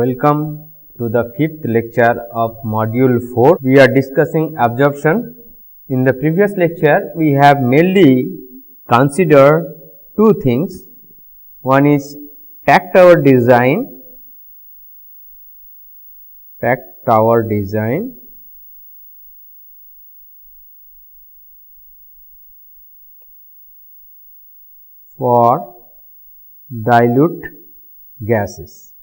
Welcome to the fifth lecture of module 4. We are discussing absorption. In the previous lecture, we have mainly considered two things. One is packed tower design, for dilute gases.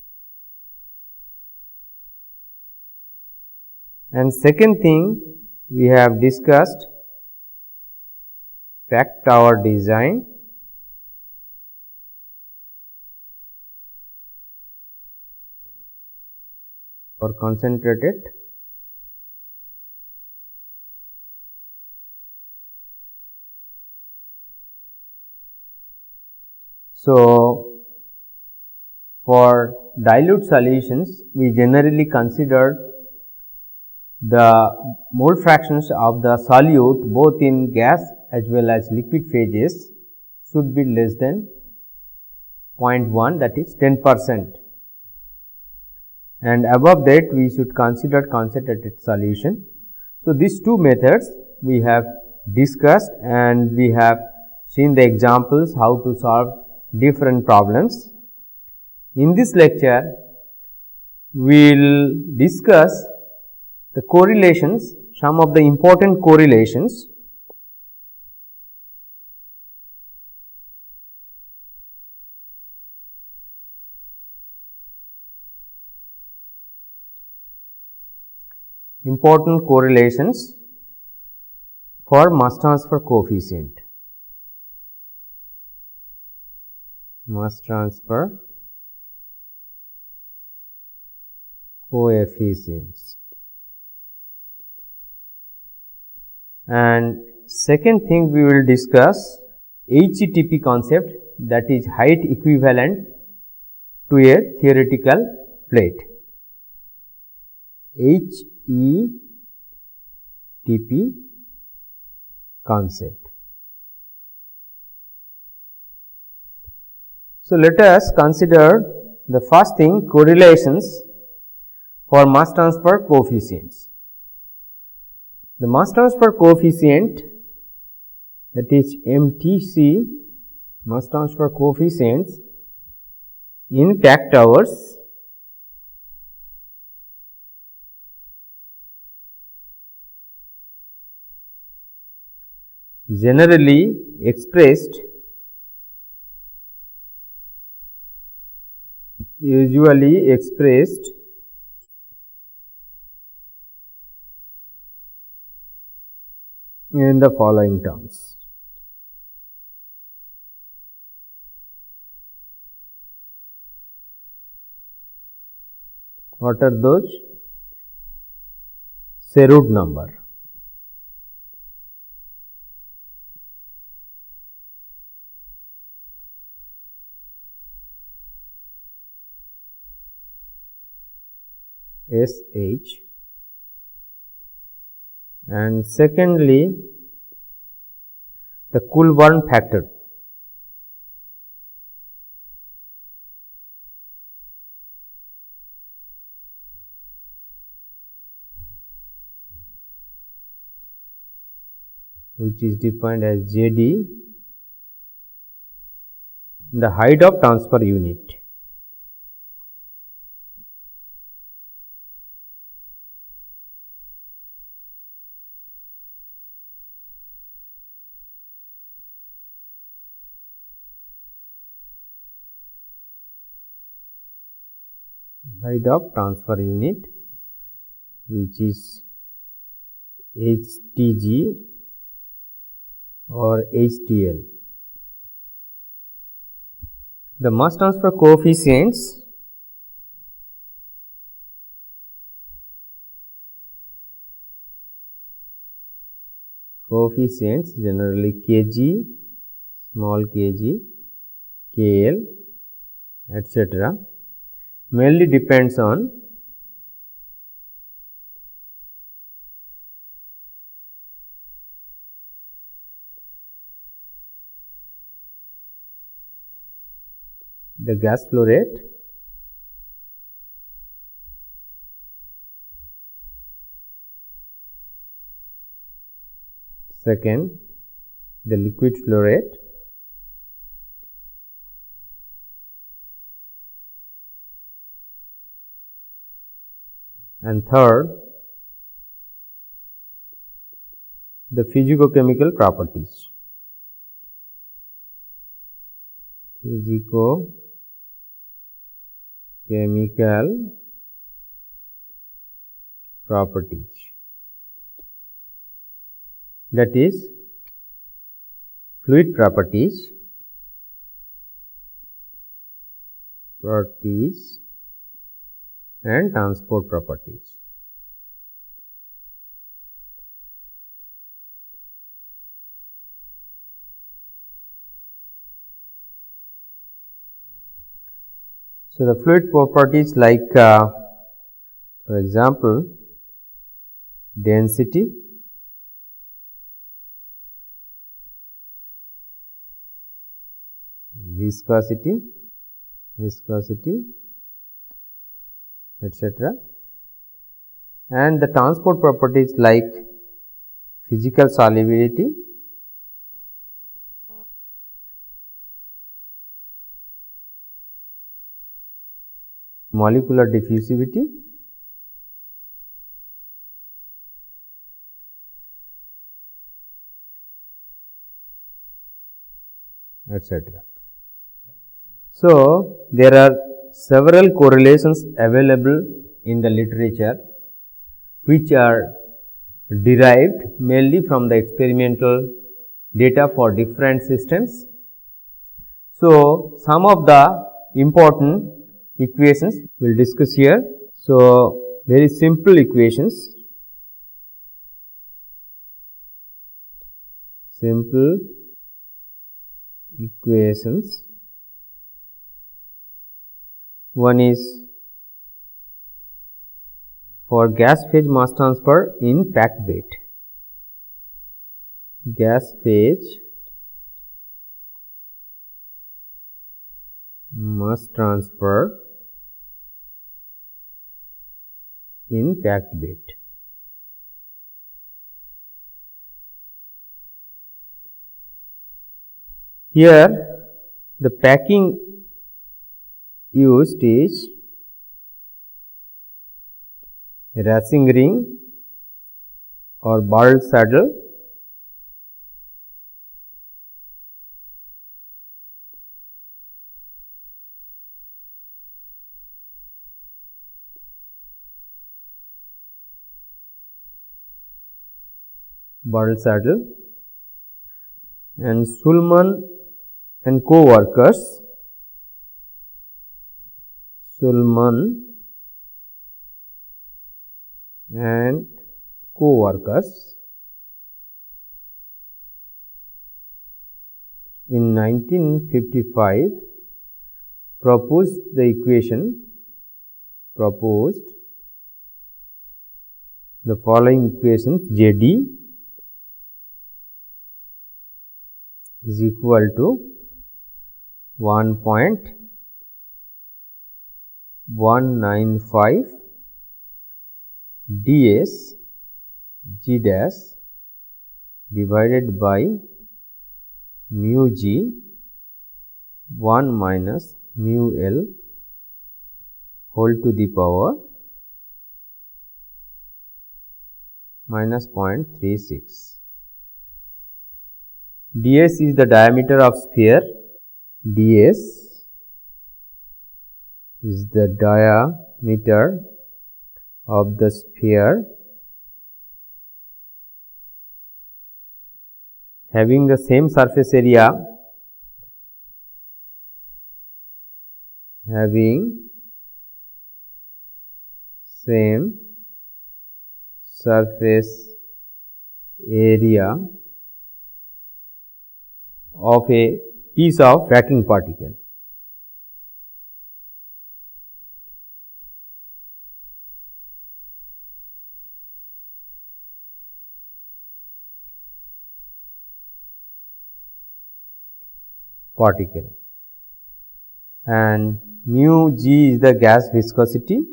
And second thing, we have discussed packed tower design for concentrated So, for dilute solutions, we generally consider the mole fractions of the solute both in gas as well as liquid phases should be less than 0.1, that is 10%, and above that we should consider concentrated solution. So, these two methods we have discussed and we have seen the examples how to solve different problems. In this lecture, we will discuss the correlations, some of the important correlations. Important correlations for mass transfer coefficient. Mass transfer coefficients. And second thing we will discuss HETP concept, that is height equivalent to a theoretical plate. HETP concept. So, let us consider the first thing, correlations for mass transfer coefficients. The mass transfer coefficient, that is MTC, mass transfer coefficients in packed towers generally usually expressed in the following terms. What are those? Serud number, SH, and secondly the Coulomb factor, which is defined as JD, the height of transfer unit. Height of transfer unit, which is HTG or HTL. The mass transfer coefficients generally kg, small kg, KL, etc. mainly depends on the gas flow rate second the liquid flow rate, and third the physicochemical properties. Physicochemical properties, that is fluid properties, and transport properties. So, the fluid properties like for example, density, viscosity, etc. And the transport properties like physical solubility, molecular diffusivity, etc. So, there are several correlations available in the literature which are derived mainly from the experimental data for different systems. So, some of the important equations we will discuss here. So, very simple equations, One is for gas phase mass transfer in packed bed. Gas phase mass transfer in packed bed. Here the packing used is racing ring or barrel saddle, and Sulman and co-workers, in 1955 proposed the following equations: JD is equal to 1.195 ds G dash divided by mu G 1 minus mu L whole to the power minus 0.36. ds is the diameter of sphere. ds is the diameter of the sphere having the same surface area, of a piece of cracking particle. And mu G is the gas viscosity,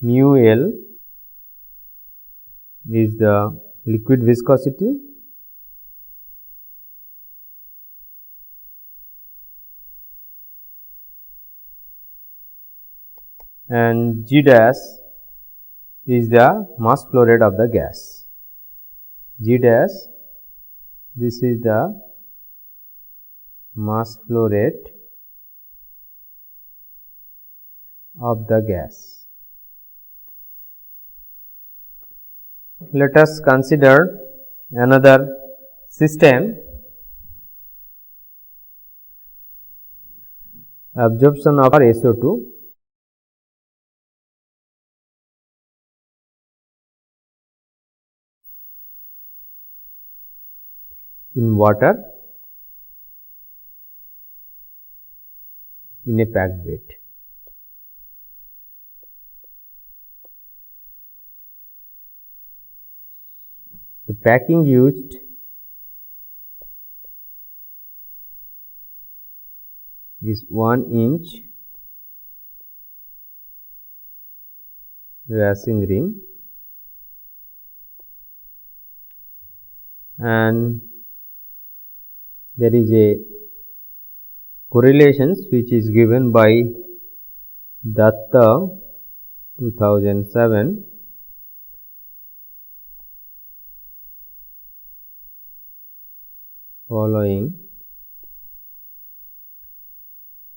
mu L is the liquid viscosity, and G dash is the mass flow rate of the gas. G dash, this is the mass flow rate of the gas. Let us consider another system, absorption of SO2. In water in a packed bed. The packing used is 1 inch racing ring, and there is a correlations which is given by Datta 2007. Following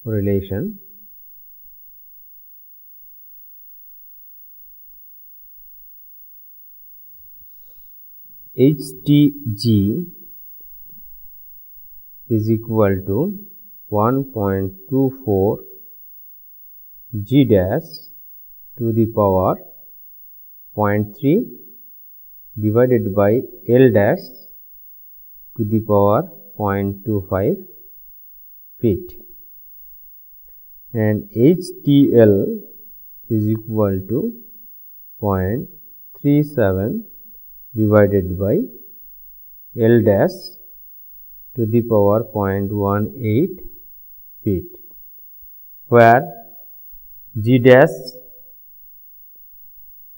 correlation. HTG is equal to 1.24 G dash to the power 0.3 divided by L dash to the power 0.25 feet, and HTL is equal to 0.37 divided by L dash to the power 0.18 feet, where G dash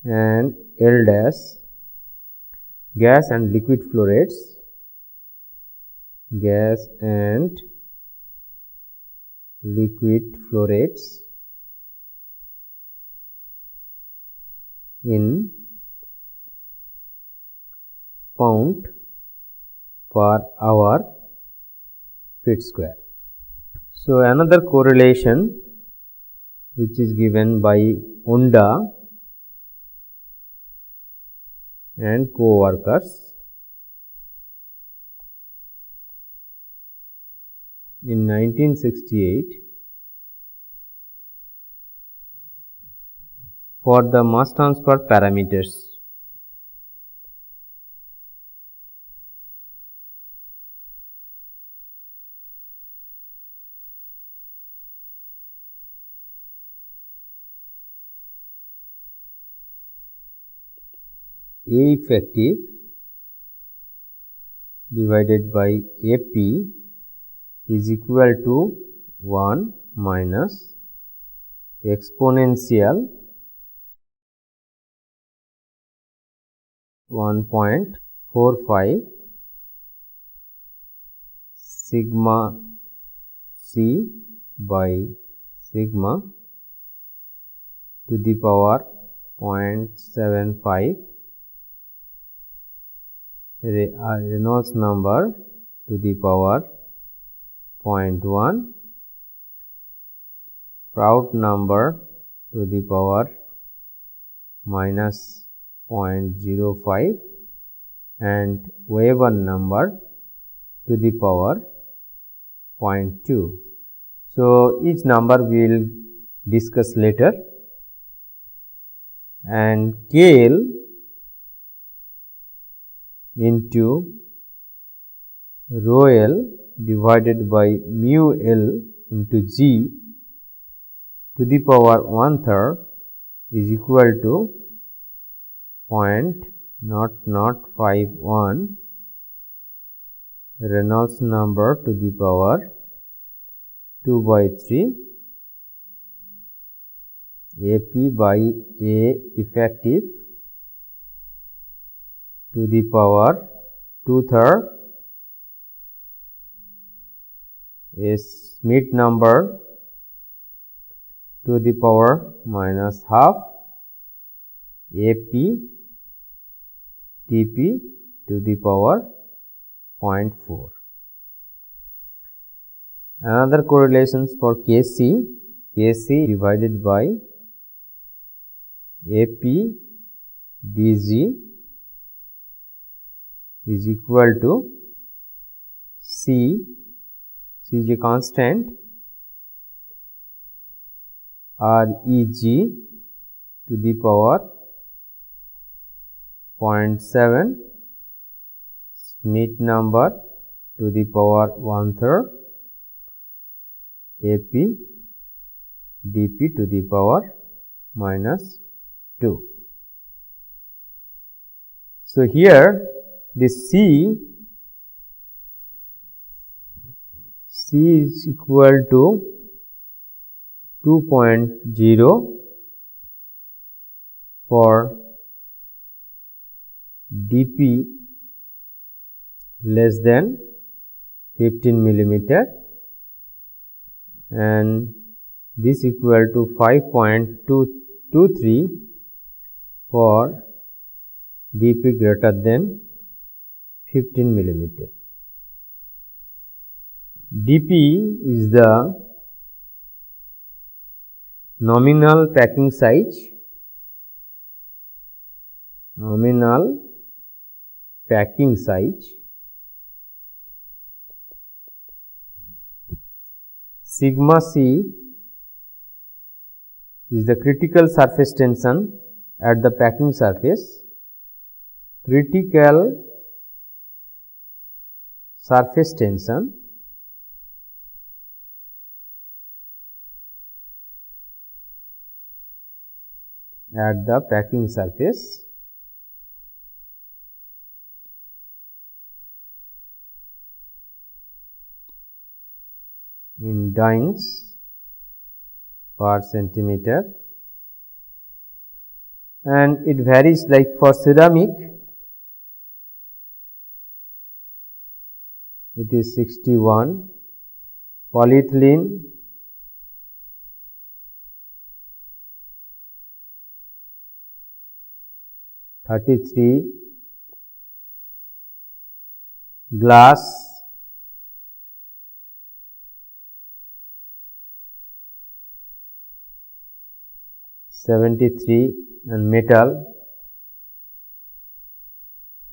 and L dash gas and liquid flow rates, gas and liquid flow rates in pound per hour feet square. So, another correlation which is given by Unda and co-workers in 1968 for the mass transfer parameters. A effective divided by AP is equal to 1 minus exponential 1.45 sigma C by sigma to the power 0.75 Reynolds number to the power 0.1, Prout number to the power minus 0.05, and Weber number to the power 0.2. So, each number we will discuss later, and KL into rho L divided by mu L into G to the power 1/3 is equal to 0.0051 Reynolds number to the power 2/3 AP by A effective to the power 2/3 a Schmidt number to the power minus half AP TP to the power 0.4. Another correlations for Kc divided by AP dg is equal to C is a constant, Reg to the power 0.7 Schmidt number to the power 1/3 AP dP to the power minus 2. So, here this C is equal to 2.0 for dP less than 15 millimeter, and this equal to 5.223 for dP greater than 15 millimeter. dP is the nominal packing size, sigma C is the critical surface tension at the packing surface. Critical surface tension at the packing surface in dynes per centimeter, and it varies, like for ceramic it is 61, polyethylene 33, glass 73, and metal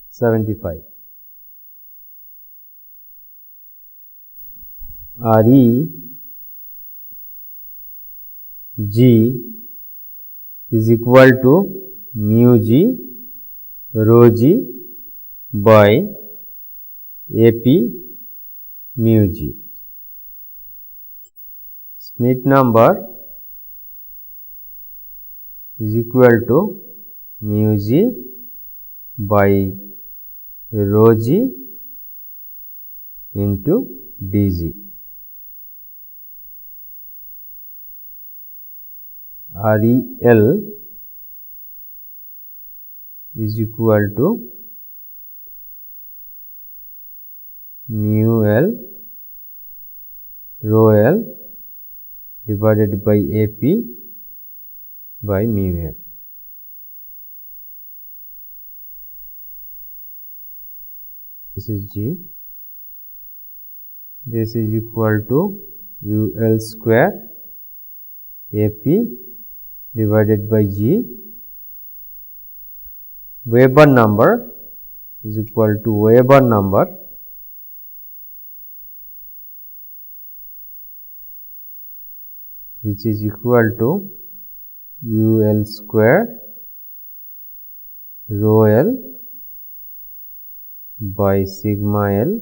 75. Reg is equal to mu G rho G by AP mu G. Schmidt number is equal to mu G by rho G into dG. REL is equal to mu L rho L divided by AP by mu L. This is G. This is equal to UL square AP divided by G. Weber number is equal to Weber number which is equal to UL square rho L by sigma L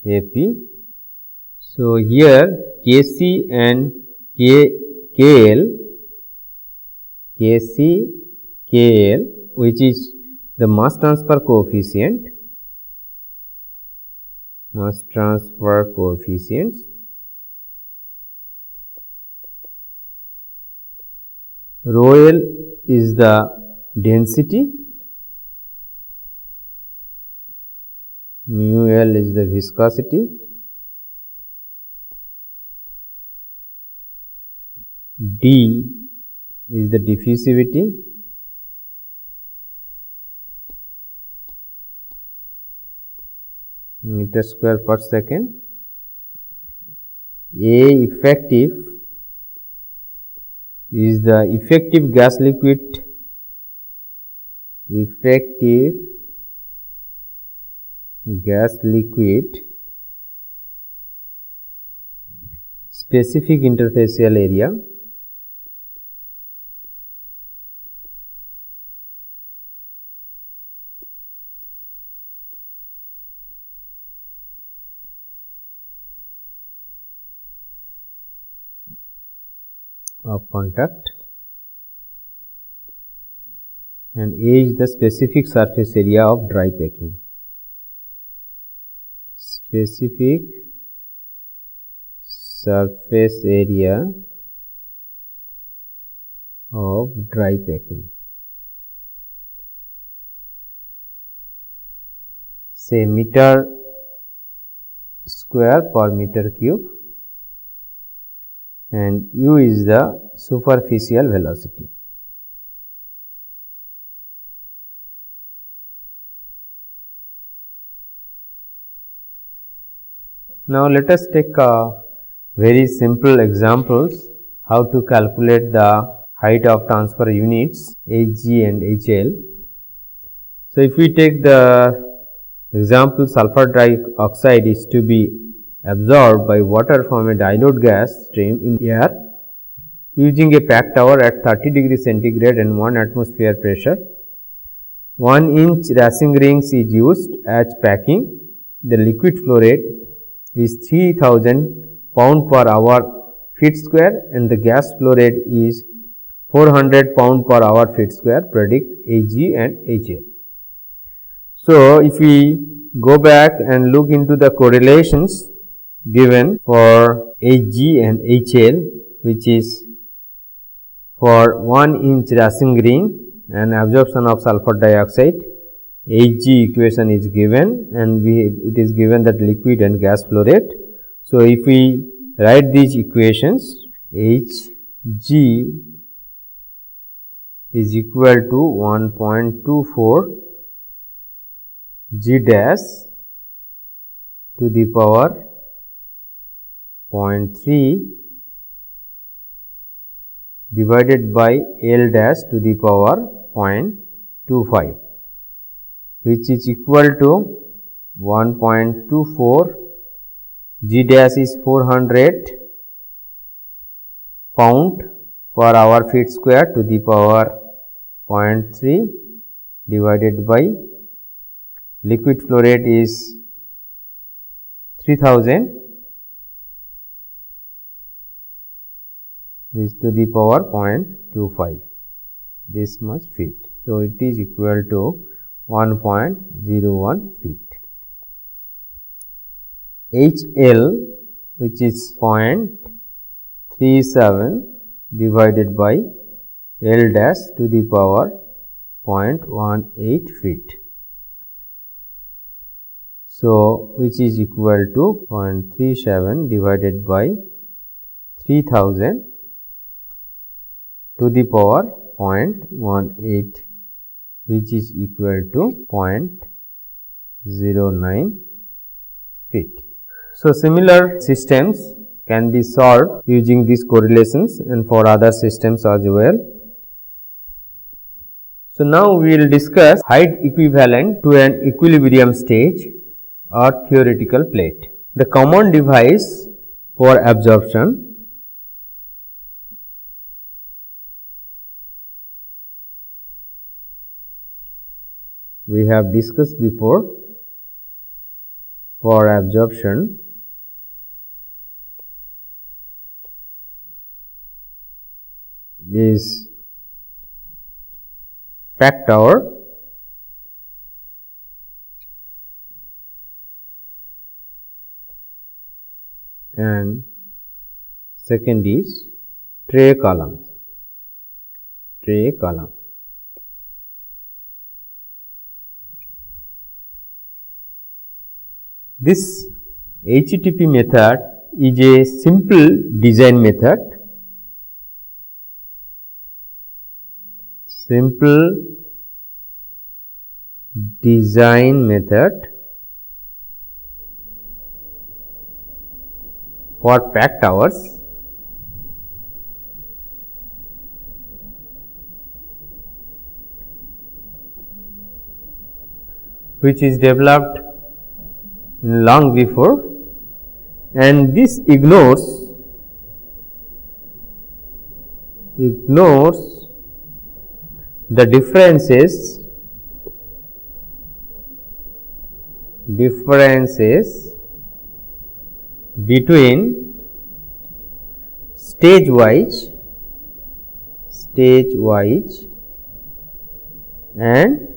AP. So, here Kc and KL which is the mass transfer coefficients Rho L is the density, mu L is the viscosity, D is the diffusivity, meter square per second, A effective is the effective gas liquid specific interfacial area, of contact, and A is the specific surface area of dry packing. Specific surface area of dry packing, say meter square per meter cube, and U is the superficial velocity. Now, let us take very simple examples how to calculate the height of transfer units Hg and HL. So, if we take the example, sulfur dioxide is to be absorbed by water from a dilute gas stream in air using a pack tower at 30 degrees centigrade and 1 atmosphere pressure. 1 inch racing rings is used as packing. The liquid flow rate is 3000 pound per hour feet square and the gas flow rate is 400 pound per hour feet square. Predict Hg and HL. So, if we go back and look into the correlations given for Hg and HL, which is for 1 inch racing ring and absorption of sulfur dioxide, Hg equation is given and it is given that liquid and gas flow rate. So, if we write these equations, Hg is equal to 1.24 G dash to the power 0.3 divided by L dash to the power 0.25, which is equal to 1.24 G dash is 400 pound per hour feet square to the power 0.3 divided by liquid flow rate is 3000 is to the power 0.25, this much feet. So, it is equal to 1.01 feet. HL, which is 0.37 divided by L dash to the power 0.18 feet. So, which is equal to 0.37 divided by 3000 to the power 0.18, which is equal to 0.09 feet. So, similar systems can be solved using these correlations and for other systems as well. So, now we will discuss height equivalent to an equilibrium stage or theoretical plate. The common device for absorption we have discussed before. For absorption, is pack tower and second is tray column. tray column. This HTTP method is a simple design method. Simple design method for packed hours. Which is developed long before, and this ignores the differences between stage wise and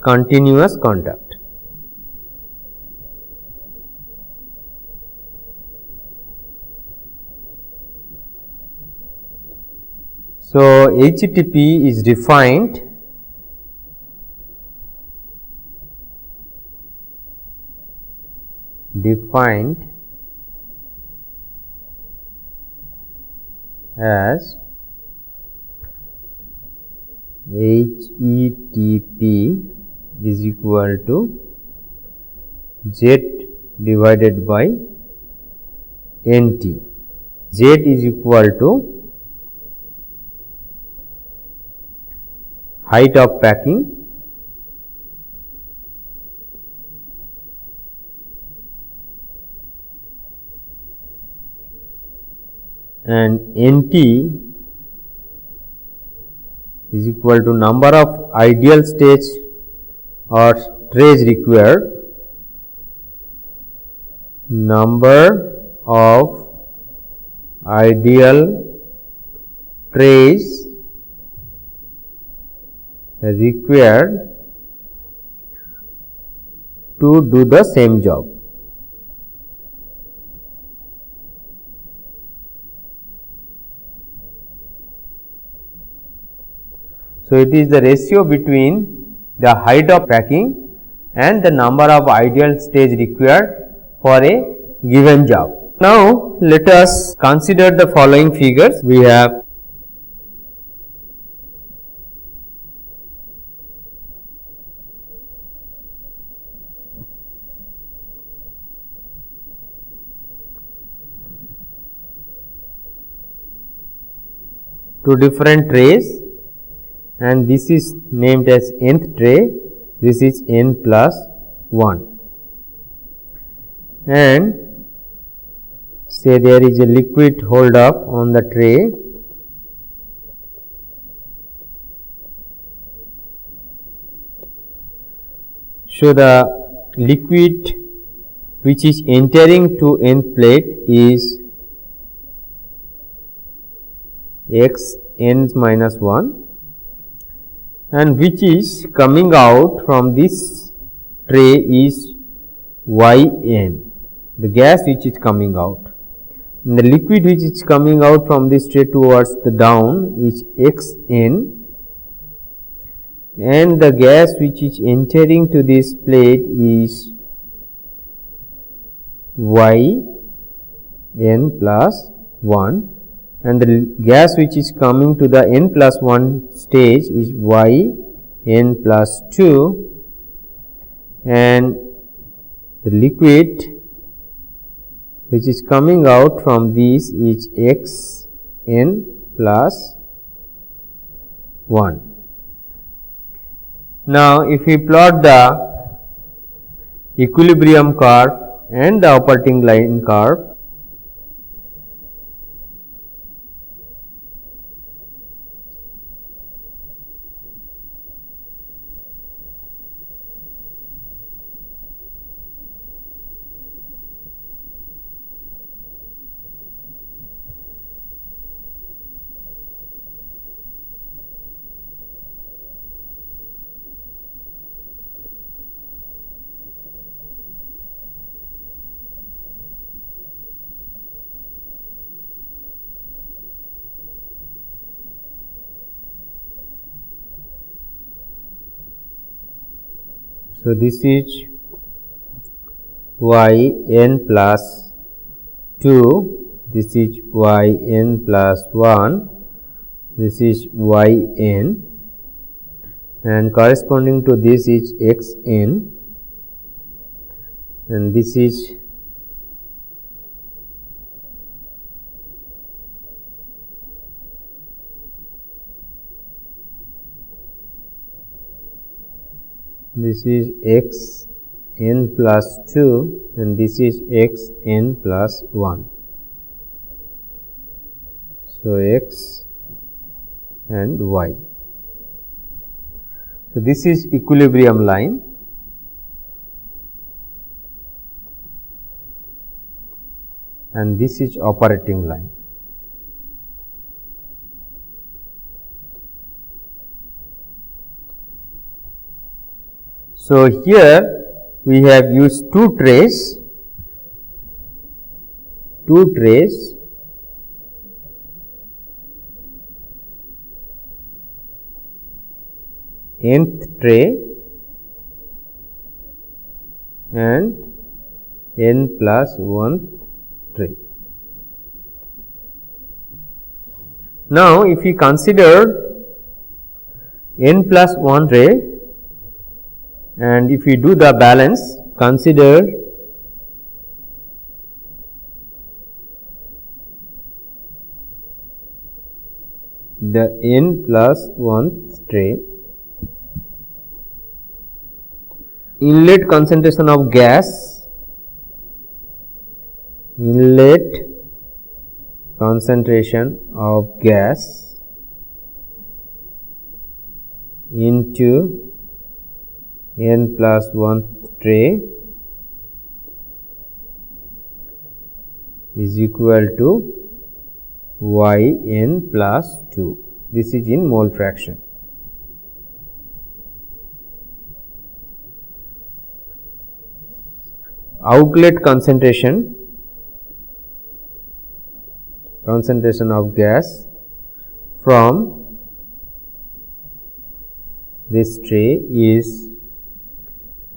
continuous contact. So, HTTP is defined as HTTP is equal to Z divided by NT. Z is equal to height of packing and NT is equal to number of ideal stage or trays required, number of ideal trays required to do the same job. So, it is the ratio between the height of packing and the number of ideal stage required for a given job. Now, let us consider the following figures. We have two different trays, and this is named as nth tray, this is n plus 1, and say there is a liquid hold up on the tray. So, the liquid which is entering to nth plate is x n minus 1, and which is coming out from this tray is y n, the gas which is coming out. And the liquid which is coming out from this tray towards the down is x n, and the gas which is entering to this plate is y n plus 1, and the gas which is coming to the n plus 1 stage is y n plus 2, and the liquid which is coming out from this is x n plus 1. Now, if we plot the equilibrium curve and the operating line curve, So, this is y n plus 2, this is y n plus 1, this is y n, and corresponding to this is x n, and this is x n plus 2 and this is x n plus 1. So, x and y. So, this is equilibrium line, and this is operating line. So, here we have used two trays, nth tray and n plus 1th tray. Now, if we consider n plus 1 tray, and if we do the balance, consider the n plus 1th tray, inlet concentration of gas, into n plus 1th tray is equal to y n plus 2. This is in mole fraction. Outlet concentration of gas from this tray is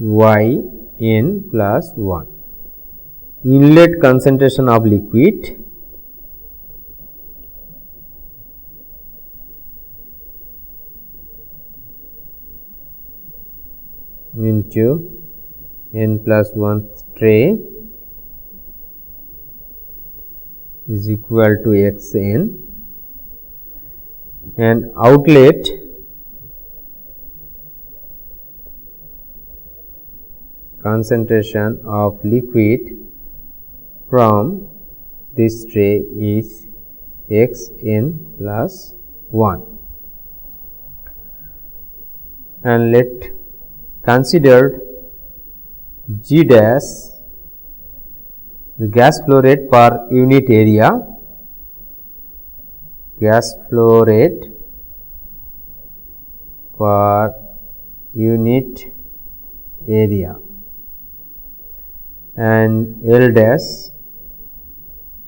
y n plus 1. Inlet concentration of liquid into n plus 1th tray is equal to x n, and outlet concentration of liquid from this tray is x n plus 1. And let consider G dash, the gas flow rate per unit area, and L dash,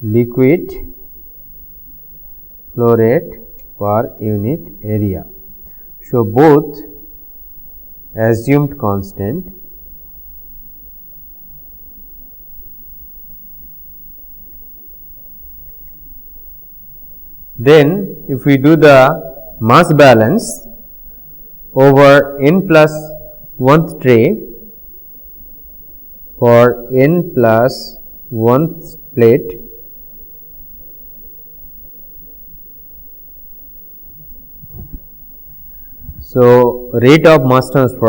liquid flow rate per unit area. So, both assumed constant. Then, if we do the mass balance over n plus 1th tray, for n plus 1th plate, so rate of mass transfer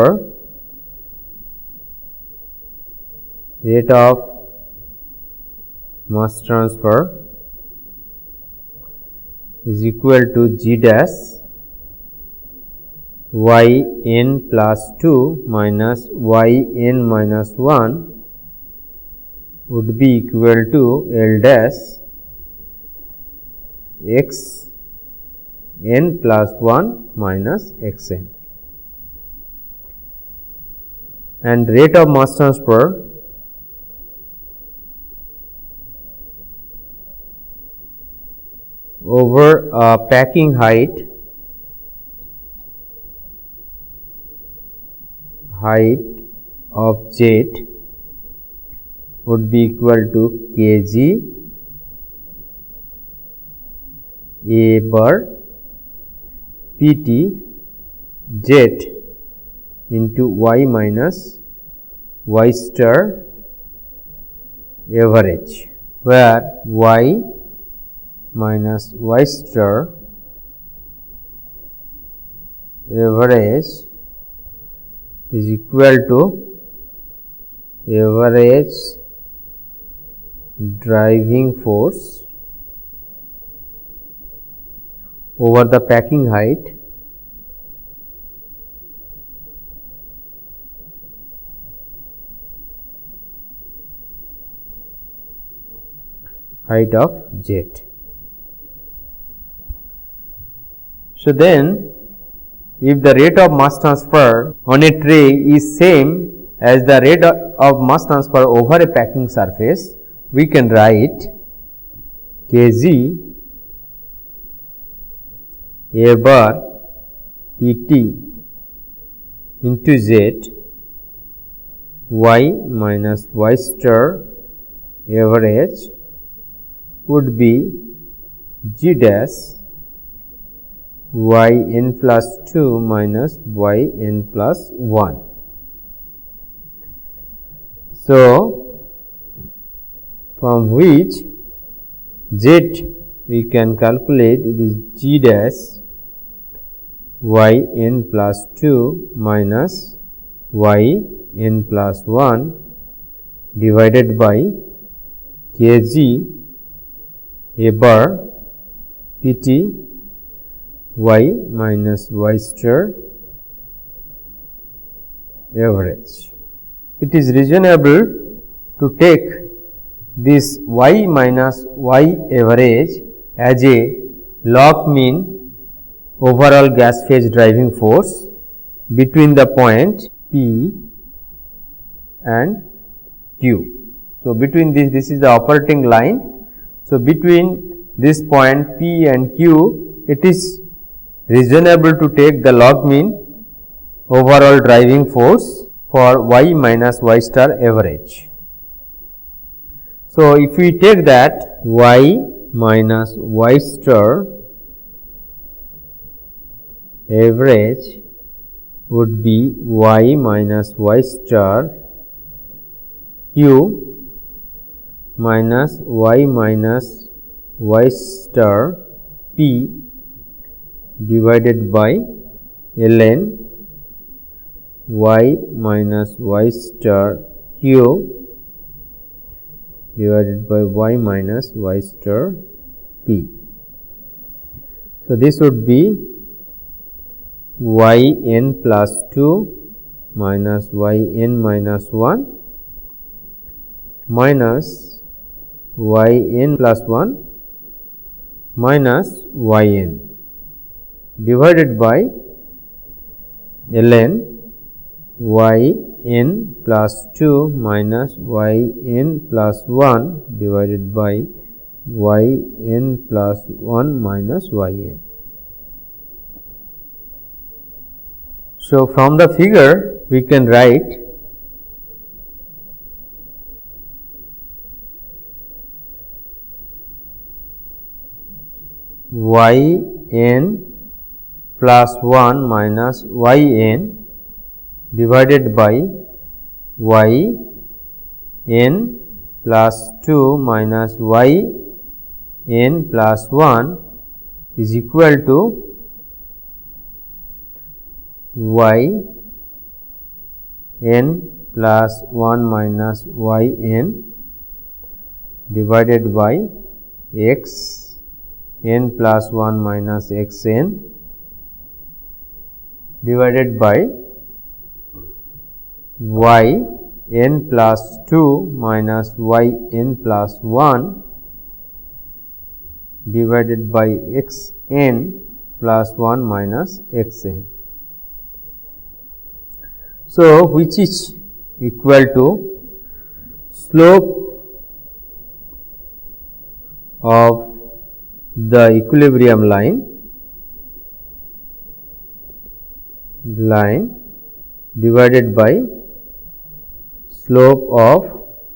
is equal to G dash y n plus 2 minus y n minus 1 would be equal to L dash x n plus 1 minus x n, and rate of mass transfer over packing height of z would be equal to kg a bar pt z into y minus y star average, where y minus y star average is equal to average driving force over the packing height of z. So then, if the rate of mass transfer on a tray is same as the rate of mass transfer over a packing surface, we can write kg a bar pt into z y minus y star average would be g dash y n plus 2 minus y n plus 1. So, from which z we can calculate it is g dash y n plus 2 minus y n plus 1 divided by kg a bar pt y minus y star average. It is reasonable to take this y minus y average as a log mean overall gas phase driving force between the point P and Q. So, between this is the operating line. So, between this point P and Q, it is reasonable to take the log mean overall driving force for y minus y star average. So, if we take that y minus y star average would be y minus y star q minus y minus y star p divided by ln y minus y star q divided by y minus y star p. So, this would be y n plus 2 minus y n minus 1 minus y n plus 1 minus y n divided by ln y n plus 2 minus y n plus 1 divided by y n plus 1 minus y n. So, from the figure we can write y n plus 1 minus y n divided by y n plus 2 minus y n plus 1 is equal to y n plus 1 minus y n divided by x n plus 1 minus x n divided by y n plus 2 minus y n plus 1 divided by x n plus 1 minus x n. So, which is equal to slope of the equilibrium line divided by slope of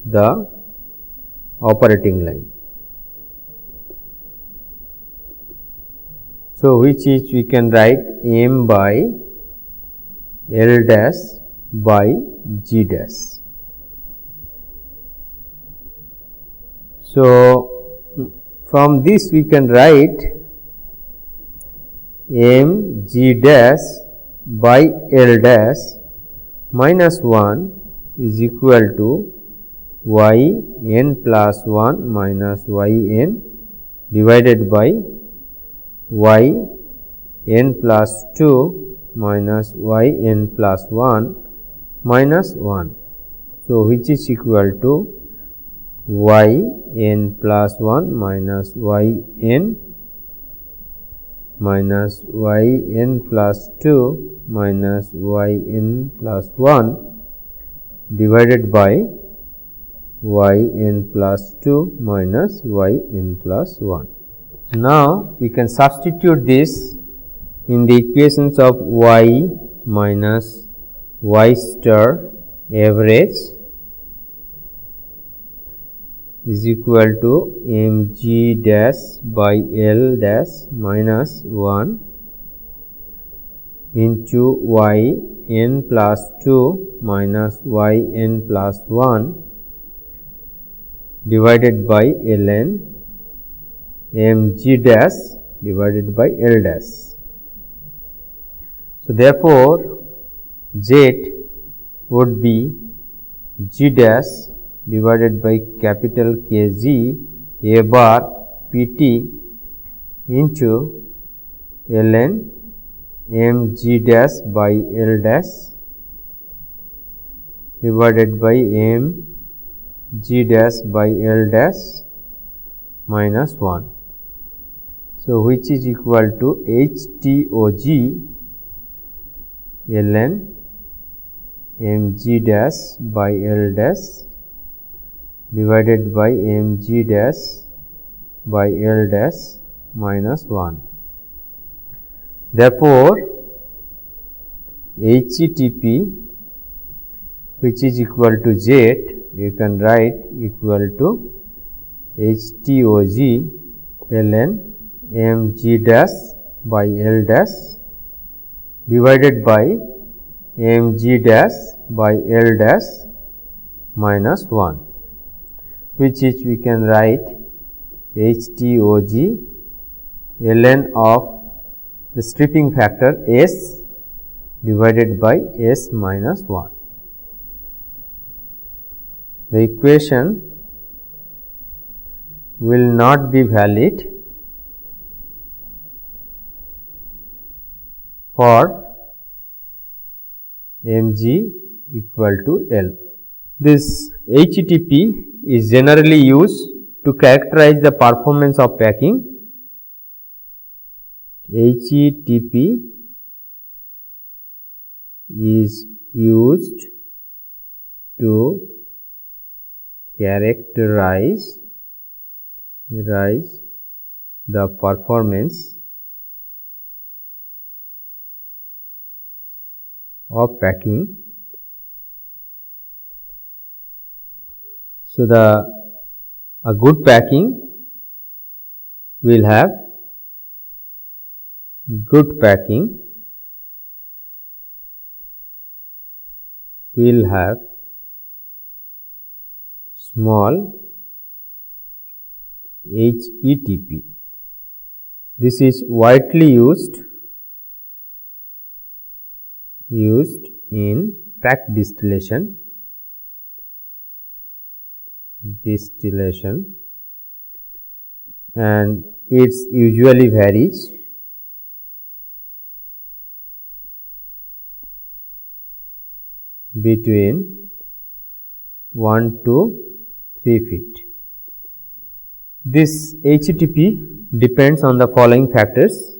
the operating line. So, which is we can write m by L dash by G dash. So, from this we can write m G dash by L dash minus 1 is equal to y n plus 1 minus y n divided by y n plus 2 minus y n plus 1 minus 1. So, which is equal to y n plus 1 minus y n minus y n plus 2 minus y n plus 1 divided by y n plus 2 minus y n plus 1. Now, we can substitute this in the equations of y minus y star average is equal to m G dash by L dash minus 1 into y n plus 2 minus y n plus 1 divided by ln m G dash divided by L dash. So, therefore, Z would be G dash divided by capital K G A bar P T into ln m G dash by L dash divided by m G dash by L dash minus 1. So, which is equal to H T O G ln m G dash by L dash divided by m G dash by L dash minus 1. Therefore, HTP which is equal to Z, you can write equal to HTOG ln m G dash by L dash divided by m G dash by L dash minus 1, which is we can write HTOG ln of the stripping factor S divided by S minus 1. The equation will not be valid for mg equal to L. This HTP is generally used to characterize the performance of packing. HTP is used to characterize the performance of packing. So, a good packing will have small HETP. This is widely used in pack distillation and it usually varies between 1 to 3 feet. This HTP depends on the following factors.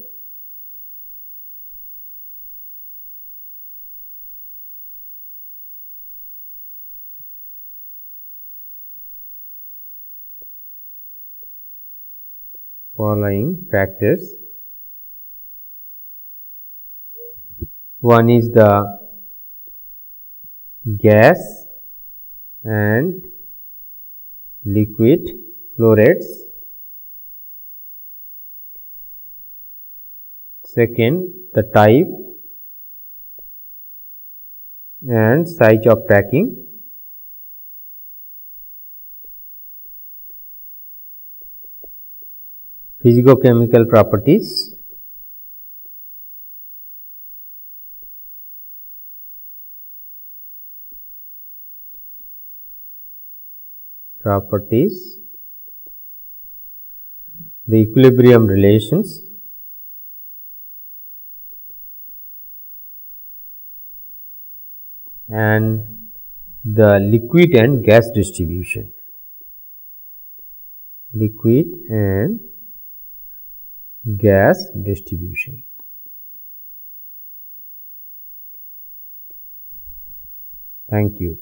One is the gas and liquid flow rates. Second, the type and size of packing. Physicochemical properties. The equilibrium relations, and the liquid and gas distribution. Liquid and gas distribution. Thank you.